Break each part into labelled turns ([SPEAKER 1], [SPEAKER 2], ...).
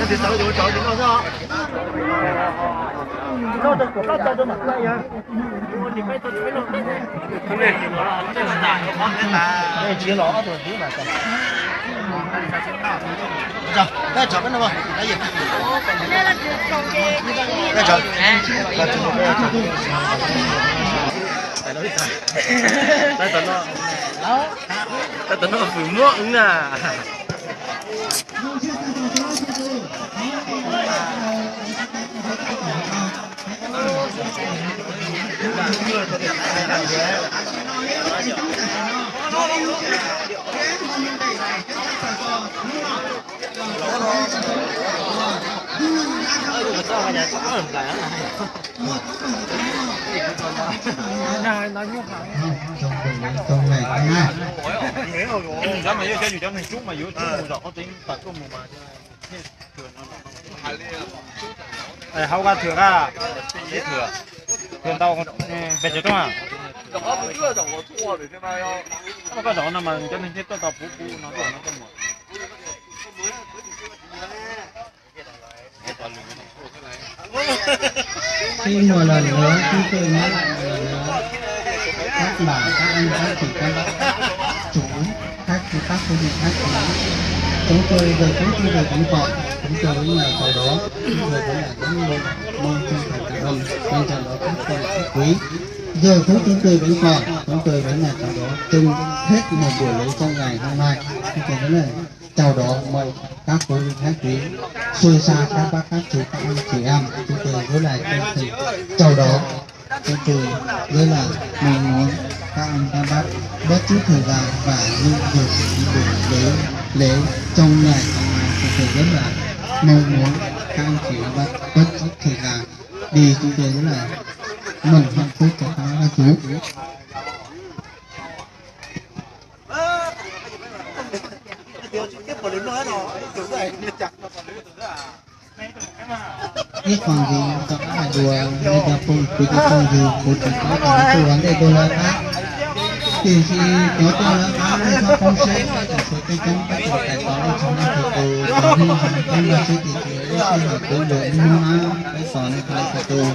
[SPEAKER 1] thì sợ rồi trời nó sao? Nó cho nó cho mặt đây à? Đây chỉ lọ thôi chứ mà. Rồi, đây chọn cái nào không? Cái gì? Đây chọn. Đây tận nó. Đây tận nó phụ mua ứng à.
[SPEAKER 2] Trong này có hai.
[SPEAKER 3] Giá mà yêu chơi trong thành chút mà yêu chút mùa gió có tính tận có mùa mà hậu qua thừa à thừa thường tao về chỗ đó à nó có rõ mà cho nên chết tao phú nó rồi nó có một
[SPEAKER 2] Khi một lần nữa chúng tôi nói lại một lần nữa, các bà, các anh, các chị, các bác, chủ, các quý vị, các quý, chúng tôi về cánh cọ, chúng tôi những ngày sau đó, chúng tôi vẫn là những mong chân thành cảm ơn bên trong đó các con các quý. Giờ chúng tôi vẫn còn, chúng tôi vẫn là sau đó chung hết một buổi lễ trong ngày hôm nay, chúng tôi vẫn là chào đó mời các quý vị khách quý xuôi xa các bác các chú các anh chị em, chúng tôi với lại chân thành chào đó chúng tôi với là mong muốn các anh các bác bất chút thời gian và những buổi lễ trong ngày hôm nay, chúng tôi rất là mong muốn các anh chị các bác bất chút thời gian đi, chúng tôi rất là mừng hạnh phúc cho các bác chú. Biết còn gì cho các bạn đùa hay cho không quý cho không gì của chúng tôi có cố gắng để tôi là khác thì khi có tôi là khác thì cho không sẽ phải trả số cây chân các bạn cái đó trong năm thì tôi có đi em là sẽ tìm kiếm để xem là tôi được mua ăn cái phòn phải của tôi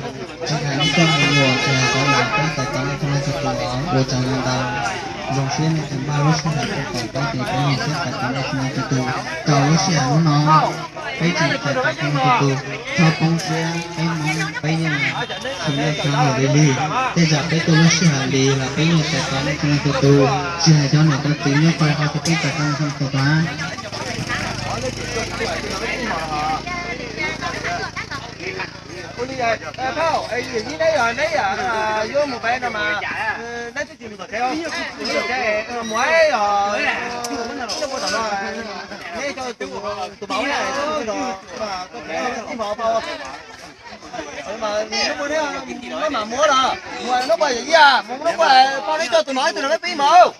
[SPEAKER 2] chỉ là những con người thì có làm cái tài toán trong năm thì tôi của trong năm ta dòng xe này thành ba lối xe là tôi còn cái thì cái mình sẽ tài toán trong năm thì tôi cầu lối xe nó cái gì phải tài toán của tôi cho con xe cái mong cái như là chúng ta cho người đi đi thế giờ cái tôi nó sẽ đi là cái như tài toán trong năm thì tôi chỉ là cho này tôi tính như coi cái tài toán trong tài toán
[SPEAKER 1] không, gì đấy rồi, đấy à, vô một bên rồi mà, đấy cái chuyện được không? Được cái muối rồi, nó có tao rồi, nghe cho tụi bảo này, rồi mà có cái mỏ bao, mà nó mà mua rồi, mua nó quay gì à, mua nó quay, bao đấy cho tụi nó tí màu.